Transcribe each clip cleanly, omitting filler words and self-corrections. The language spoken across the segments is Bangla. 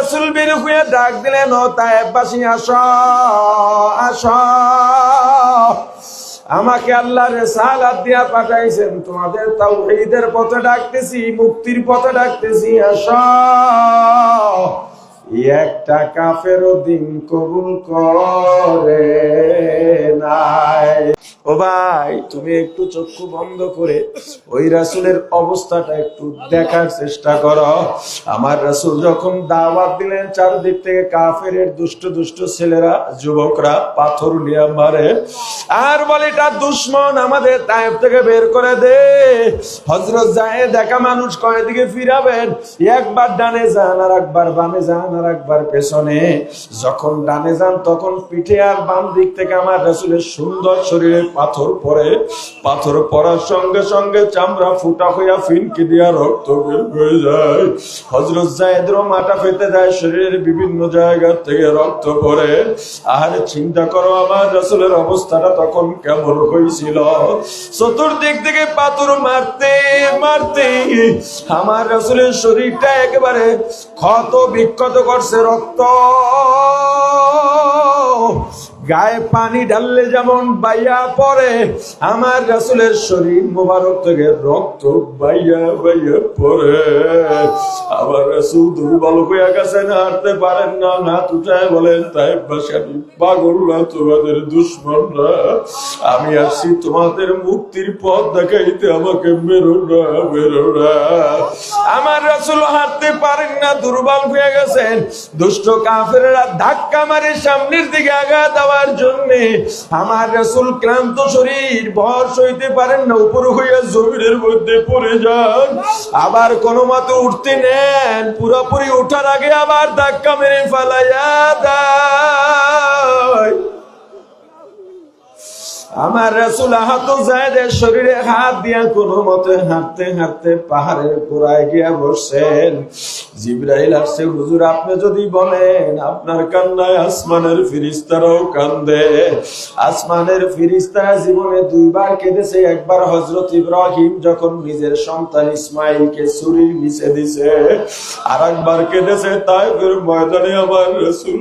রাসূল বের হয়ে ডাক দিলেন, ও তায়েফবাসী আসো আসো, আমাকে আল্লাহ রিসালাত দিয়া পাঠাইছেন, তোমাদের তাওহীদের পথে ডাকতেছি, মুক্তির পথে ডাকতেছি, আসো। একটা কাফেরও দিন কবুল করে নাই। ও ভাই, তুমি একটু চক্ষু বন্ধ করে ওই রাসূলের অবস্থাটা একটু দেখার চেষ্টা করো। আমার রাসূল যখন দাওয়াত দিলেন, চারদিক থেকে কাফেরের দুষ্ট দুষ্ট ছেলেরা, যুবকরা পাথর নিয়ে মারে আর বলে এটা দুশমন, আমাদের তায়েফ থেকে বের করে দে। হযরত যায় দেখা মানুষ কয়দিকে ফিরাবেন, একবার ডানে যান আর একবার বামে যান আর একবার পেছনে। যখন ডানে যান তখন পিঠে আর বাম দিক থেকে আমার রাসূলের সুন্দর শরীরে পাথর পড়ে। পাথর পড়ার সঙ্গে সঙ্গে চামড়া ফুটা হইয়া ফিনকি দিয়া রক্ত বের হয়ে যায়। হযরত যায়েদেরও মাথা ফেটে যায়, শরীরের বিভিন্ন জায়গা থেকে রক্ত পড়ে। আর চিন্তা করো আমার রাসূলের অবস্থাটা তখন কেমন হয়েছিল। চতুর্দিক থেকে পাথর মারতে মারতে আমার রাসূলের শরীরটা একেবারে ক্ষত বিক্ষত করছে, রক্ত গায়ে পানি ঢাললে যেমন বাইয়া পড়ে, আমার রাসূলের শরীর মোবারক থেকে রক্ত বাইয়া বাইয়া পড়ে। আমার রাসূল দুর্বল হয়ে গেছেন, হাঁটতে পারেন না, হাত উঠায় বলেন, তায়েফবাসী আমি পাগল না, তোমাদের দুশমন না, আমি আসছি তোমাদের মুক্তির পথ দেখাইতে, আমাকে মেরো না মেরো না। আমার রাসূল হাঁটতে পারেন না, দুর্বল হয়ে গেছেন। দুষ্ট কাফেররা ধাক্কা মারে সামনের দিকে আগা দেওয়ার জন্য। আমার রাসূল ক্লান্ত শরীর ভর সইতে পারেন না, উপর হইয়া জমিনের মধ্যে পড়ে যান। আবার কোনো মতে উঠতে নেন, পুরোপুরি ওঠার আগে আবার ধাক্কা মেরে ফালাইয়া দেয়। আমার রাসূল আহত যায়েদের শরীরে হাত দিয়া কোনো মতে হাঁটতে হাঁটতে পাহাড়ের গোড়ায় গিয়া বসছেন। জিবরাইল আসছে, হুজুর আপনি যদি বলেন, আপনার কান্নায় আসমানের ফেরেশতারাও কান্দে। আসমানের ফেরেশতারা জীবনে দুইবার কেঁদেছে। একবার হযরত ইব্রাহিম যখন নিজের সন্তান ইসমাইলকে ছুরির নিচে দিছে, আর একবার কেঁদেছে তায়েফের ময়দানে আমার রাসূল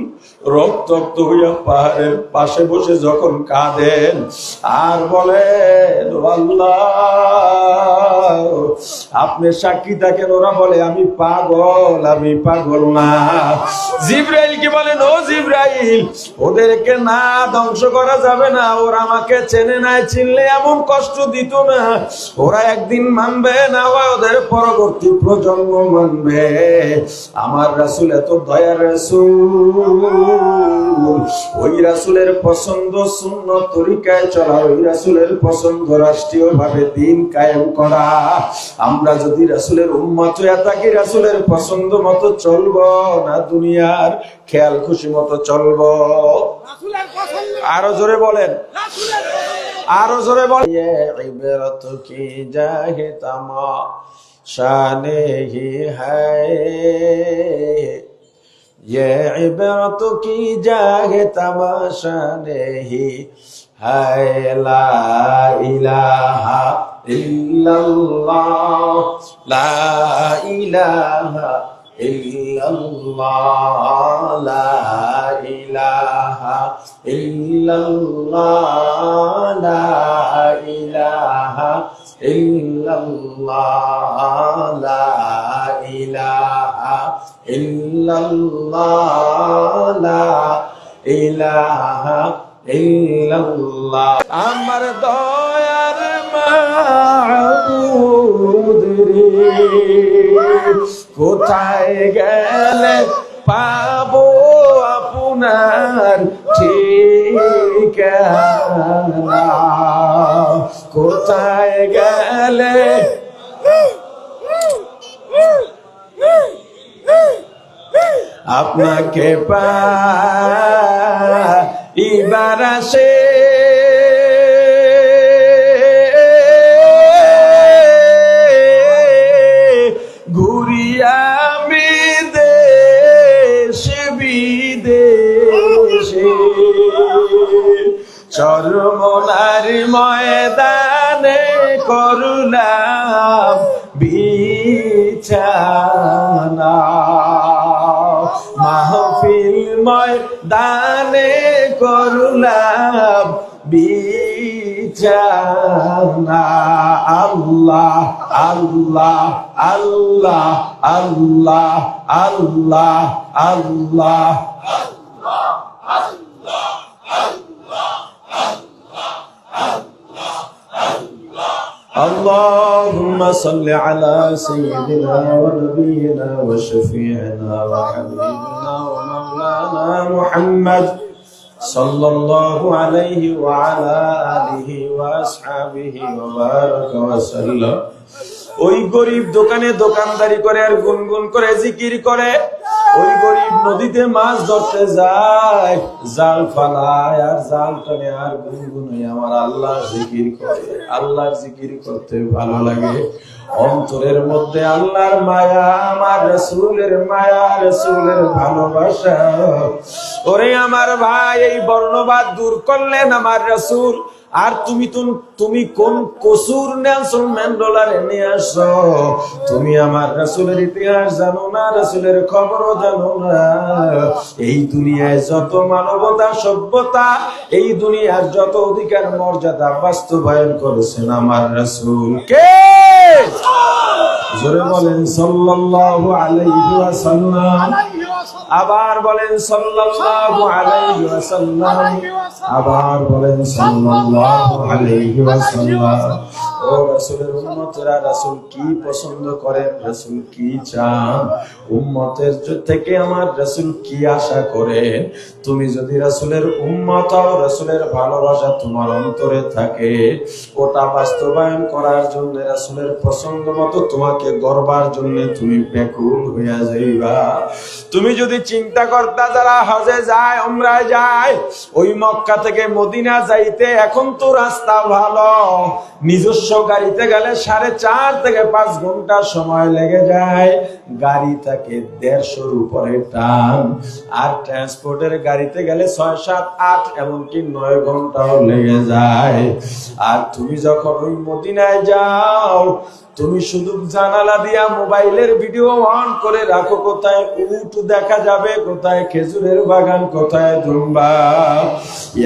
রক্তাক্ত হইয়া পাহাড়ের পাশে বসে যখন কাঁদেন আর বলেন, আল্লাহ আপনি সাক্ষী থাকেন। ওরা বলে আমি পাগল, আমি পাগল না। জিবরাইল কি বলেন, ও জিবরাইল ওদেরকে না ধ্বংস করা যাবে না, ওরা আমাকে চেনে নাই, চিনলে এমন কষ্ট দিত না। ওরা একদিন মানবে, না হয় ওদের পরবর্তী প্রজন্ম মানবে। আমার রাসূল এত দয়ার রাসূল, ওই রাসূলের পছন্দ সুন্নত তরিকায় চলা, ওই রাসূলের পছন্দ রাষ্ট্রীয় ভাবে দিন কায়েম করা। আমরা যদি রাসূলের উম্মত হয়ে থাকি, রাসূলের পছন্দ মতো চলবো না দুনিয়ার খেয়াল খুশি মতো চলবো? আরো জোরে বলেন, আরো জোরে বলেন। ইবরত কি জাহে তামাশানে হি হ্যায়, ये इबरत की जागे तमाशा नहीं है, ला इलाहा इल्लल्लाह, ला इलाहा इल्लल्लाह, ला इलाहा इल्लल्लाह, ला इलाहा इल्लल्लाह, ला इलाहा ইল্লাল্লাহ, লা ইলাহা ইল্লাল্লাহ। আমার দয়ার মাবুদ রে, কোথায় গেলে পাবো আপনার ঠিকানা, কোথায় গেলে আপনাকে পাইবার আসে, ঘুরি আমি দেশ বিদেশে, চরমনার ময়দানে করলাম বিছানা, ময়দানে করলাম বিছানা। আল্লাহ আল্লাহ আল্লাহ আল্লাহ আল্লাহ আল্লাহ اللهم صل على سيدنا ونبينا وشفيعنا وحبيبنا ومولانا محمد صلى الله عليه وعلى آله وأصحابه وبارك وسلم। ওই গরিব দোকানে দোকানদারি করে আর গুনগুন করে জিকির করে, ওই গরিব নদীতে মাছ ধরতে যায়, জাল ফালায় আর জাল টানে আর গুনগুনে আমার আল্লাহ জিকির করে। আল্লাহর জিকির করতে ভালো লাগে, অন্তরের মধ্যে আল্লাহর মায়া, আমার রাসূলের মায়া, রাসূলের ভালোবাসা। ওরে আমার ভাই, এই বর্ণবাদ দূর করলেন আমার রাসূল। আর তুমি কোন কসুর নেলসন ম্যান্ডেলারে নিয়ে আসো? তুমি আমার রাসূলের ইতিহাস জানো না, রাসূলের খবরও জানো না। এই দুনিয়ায় যত মানবতা সভ্যতা, এই দুনিয়ার যত অধিকার মর্যাদা বাস্তবায়ন করেছেন আমার রাসূল। কে? জোরে বলেন সাল্লাল্লাহু আলাইহি ওয়াসাল্লাম। আবার বলেন সাল্লাল্লাহু আলাইহি ওয়াসাল্লাম। আবার বলেন সাল্লাল্লাহু আলাইহি ওয়াসাল্লাম। ও রাসূলের উম্মতরা, রাসূল কি পছন্দ করেন, রাসূল কি চান, উম্মতের থেকে আমার রাসূল কি আশা করেন? তুমি যদি রাসূলের উম্মত হও, রাসূলের ভালোবাসা তোমার অন্তরে থাকে, ওটা বাস্তবায়ন করার জন্য, রাসূলের পছন্দ মতো তোমাকে গড়বার জন্য তুমি ব্যাকুল হইয়া যাইবা। তুমি যদি চিন্তা করতা যারা হজে যায়, উমরায় যায়, ওই মক্কা থেকে মদিনা যাইতে এখন তো রাস্তা ভালো, নিজস্ব গাড়িতে গেলে 4.5 থেকে 5 ঘন্টা সময় লেগে যায়, গাড়ি থাকে 150-র উপরে টান, আর ট্রান্সপোর্টের গাড়িতে গেলে 6, 7, 8 এমনকি 9 ঘন্টাও লেগে যায়। আর তুমি যখন ওই মদিনায় যাও, তুমি শুধু জানালা দিয়া মোবাইলের ভিডিও অন করে রাখো, কোথায় উট দেখা যাবে, কোথায় খেজুরের বাগান, কোথায় দুম্বা।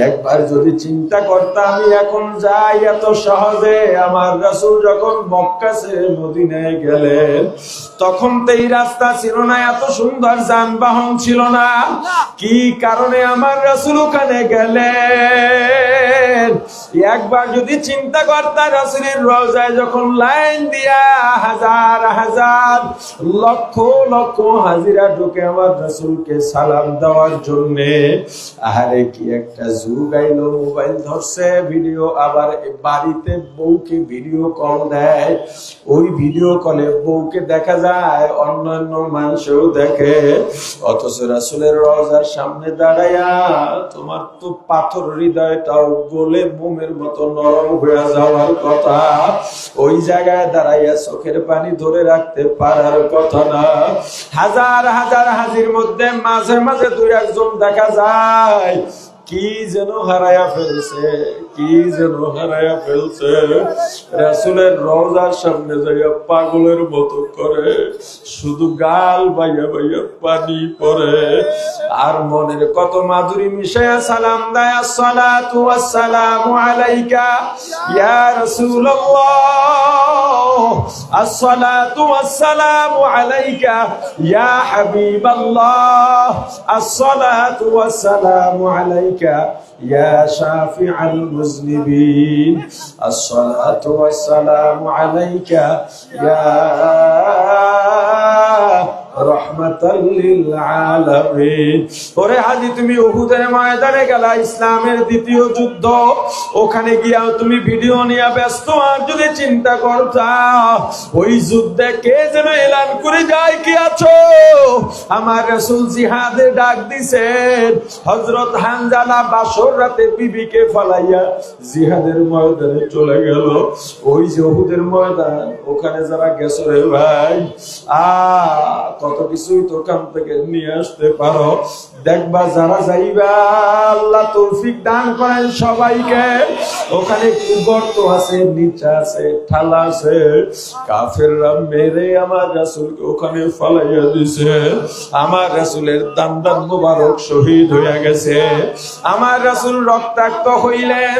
একবার যদি চিন্তা করতাম আমি এখন যাই এত সহজে, আমার রাসূল যখন মক্কা ছেড়ে মদিনায় গেলেন, তখন তো এই রাস্তা ছিল না, এত সুন্দর যানবাহন ছিল না। কি কারণে আমার রাসূল ওখানে গেলেন? একবার যদি চিন্তা করতাম, রাসূলের রওজায় যখন লাইন দিয়া হাজার হাজার লক্ষ লক্ষ হাজিরা ঢুকে আমার রাসূলকে সালাম দেওয়ার জন্য, আরে কি একটা যুগ আইলো, মোবাইল ধরছে ভিডিও, আবার বাড়িতে বউকে ভিডিও কল দেয়, ওই ভিডিও কলে বউকে দেখা যায়, অন্যান্য মানুষও দেখে, অথচ রাসূলের রওজার সামনে দাঁড়ায়া তোমার তো পাথর হৃদয়টাও গলে মোমের মতো নরম হয়ে যাওয়ার কথা, ওই জায়গায় দাঁড়াইয়া চোখের পানি ধরে রাখতে পারার কথা না। হাজার হাজার হাজির মধ্যে মাঝে মাঝে 2-1 দেখা যায় কি যেন হারায়া ফেলছে, কি যেন হারায়া ফেলছে। রাসূলের রওজার সামনে যাইয়া পাগলের মতো করে শুধু গাল বাইয়া বাইয়া পানি পড়ে, আর মনের কত মাধুরী মিশায়া সালাম দেয়, আসসালাতু ওয়াসসালামু আলাইকা ইয়া রাসূলুল্লাহ, আসসালাতু ওয়াসসালামু আলাইকা ইয়া হাবিবাল্লাহ, আসসালাতু ওয়াসসালামু আলাইকা ইয়া শাফিআল মুজনিবিন, আসসালাতু ওয়াসসালামু আলাইকা ইয়া রাহমাতাল লিল আলামিন। ওরে হাজী, তুমি উহুদের ময়দানে গেলা, ইসলামের দ্বিতীয় যুদ্ধ, ওখানে গিয়া তুমি ভিডিও নিয়ে ব্যস্ত, আর যদি চিন্তা করতা ওই যুদ্ধে কে যেন এলান করে যায়, কি আছো, আমার রাসূল জিহাদে ডাক দিছেন, হযরত হানজালা বাসর রাতে বিবিকে ফালাইয়া জিহাদের ময়দানে চলে গেল। ওই যে উহুদের ময়দান, ওখানে যারা গেছে রে ভাই, কত কিছুই তো ওখান থেকে নিয়ে আসতে পারো। দেখবা যারা যাইবা, আল্লাহ তৌফিক দান করেন সবাইকে, ওখানে গর্ত আছে, নিচা আছে, ঠালা আছে, কাফেররা মেরে আমার রাসূলকে ওখানে ফালাইয়া দিছে। আমার রাসূলের দান্দান মুবারক শহীদ হয়ে গেছে, আমার রাসূল রক্তাক্ত হইলেন,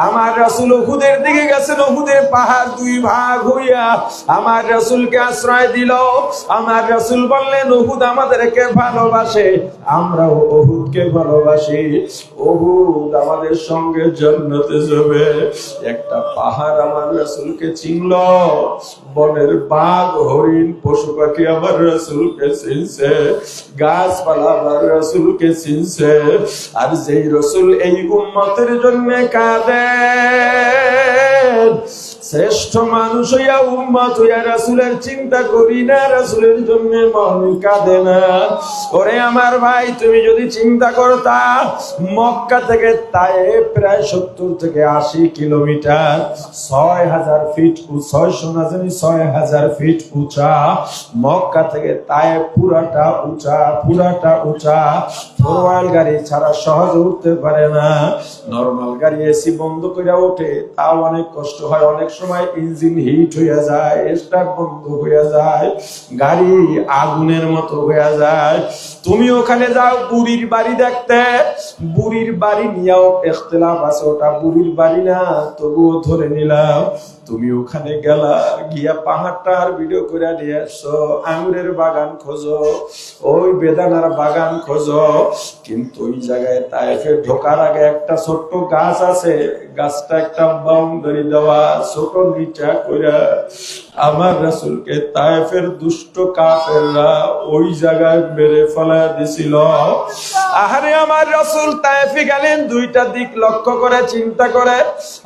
আমার রাসূল উহুদের দিকে গেছেন, উহুদের পাহাড় দুই ভাগ হইয়া আমার রাসূলকে আশ্রয় দিল। আমার রাসূল বললেন উহুদ আমাদেরকে ভালোবাসে, আমরাও উহুদকে ভালোবাসি, উহুদ আমাদের সঙ্গে জান্নাতে যাবে। একটা পাহাড় আমার রাসূলকে চিনল, বনের বাঘ হরিণ পশু পাখি আমার রাসূলকে চিনছে, গাছপালা আমার রাসূলকে চিনছে। আর যেই রাসূল এই উম্মতের জন্য কাঁদেন, শ্রেষ্ঠ মানুষ হইয়া উম্মত হইয়া রাসূলের চিন্তা করি না, রাসূলের জন্য মন কাঁদে না। ওরে আমার ভাই, তুমি যদি চিন্তা করতা মক্কা থেকে তায়েফ প্রায় 70 থেকে 80 কিলোমিটার, 6000 ফিট, 6000 ফিট উঁচা, মক্কা থেকে তায়েফ পুরাটা উঁচা। ফোরওয়াল গাড়ি ছাড়া সহজে উঠতে পারে না, নরমাল গাড়ি এসি বন্ধ করে ওঠে, তাও অনেক কষ্ট হয়, অনেক সময় ইঞ্জিন হিট হয়ে যায়, স্টার্ট বন্ধ হয়ে যায়, গাড়ি আগুনের মতো হয়ে যায়। তুমি ওখানে যাও বুড়ির বাড়ি দেখতে, বুড়ির বাড়ি নিয়েও ইখতিলাফ আছে, ওটা বুড়ির বাড়ি না, তবুও ধরে নিলাম। তুমি ওখানে গেলা, গিয়া পাহাড়টার ভিডিও করে নিয়ে আসছো, আঙুরের বাগান খোঁজো, ওই বেদানার বাগান খোঁজো, কিন্তু ওই জায়গায় তায়েফে ঢোকার আগে একটা ছোট্ট গাছ আছে, গাছটা একটা বাউন্ডারি দেওয়া, ছোট নিচা কইরা আমার রাসূলকে তায়েফের দুষ্ট কাফেররা ওই জায়গায় মেরে ফেলা দিছিল। আহারে আমার রাসূল তায়েফে গেলেন, দুইটা দিক লক্ষ্য করে চিন্তা করে,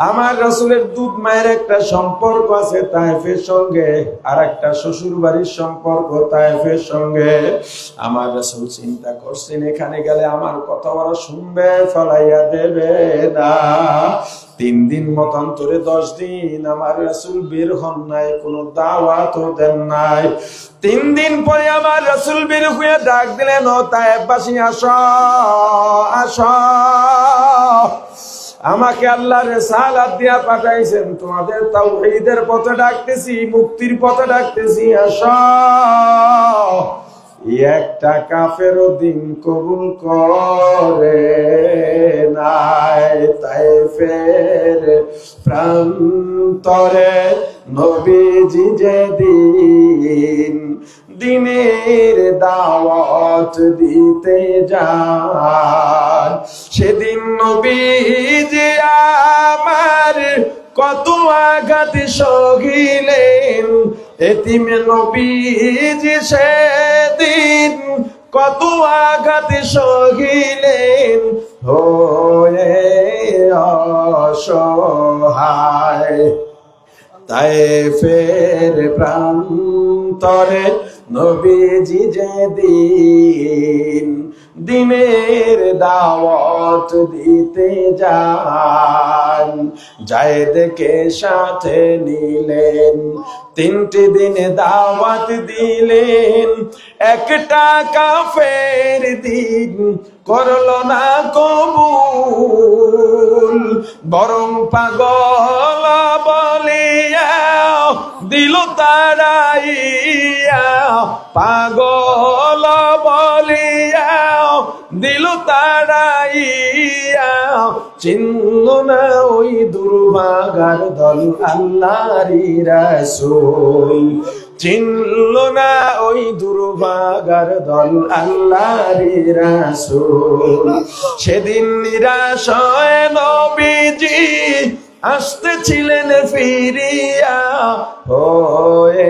আমার রাসূলের দুধ মায়ের একটা সম্পর্ক আছে তায়েফের সঙ্গে, আর একটা শ্বশুর বাড়ির সম্পর্ক তায়েফের সঙ্গে। আমার রাসূল চিন্তা করছেন এখানে গেলে আমার কথা ওরা শুনবে, ফলাইয়া দেবে না। 3 দিন মতান্তরে 10 দিন আমার রাসূল বের হন নাই, কোনো দাওয়াতও দেন নাই। 3 দিন পরে আমার রাসূল বের হয়ে ডাক দিলেন, ও তায়েফবাসী আসো, আমাকে আল্লাহ রিসালাত দিয়া পাঠাইছেন, তোমাদের তাওহীদের পথে ডাকতেছি, মুক্তির পথে ডাকতেছি, আসো। একটা কাফেরও দিন কবুল করে নাই, তায়েফের প্রান্তরে নবীজি যেদিন দিনের দাওয়াত দিতে যান, সেদিন নবীজি আমার কত আঘাত সহিলেন, এতিম নবীজি সেদিন কত আঘাত সহিলেন, হয়ে অসহায়। তায়েফের প্রান্তরে নবীজি যেদিন দিনের দাওয়াত দিতে যান, যায়েদকে সাথে নিলেন, 3টি দিনে দাওয়াত দিলেন। একটা কাফের দিন করলো না কবুল, বরং পাগল বলিয়া দিল তাড়াইয়া, পাগল বলিয়া দিল তাড়াইয়া। চিনল না ওই দুর্ভাগার দল আল্লাহরই রাসূল, চিনল না ওই দুর্ভাগার দল আল্লাহরই রাসূল। সেদিন নিরাশ হয়ে নবীজি আসতেছিলেন ফিরিয়া, হয়ে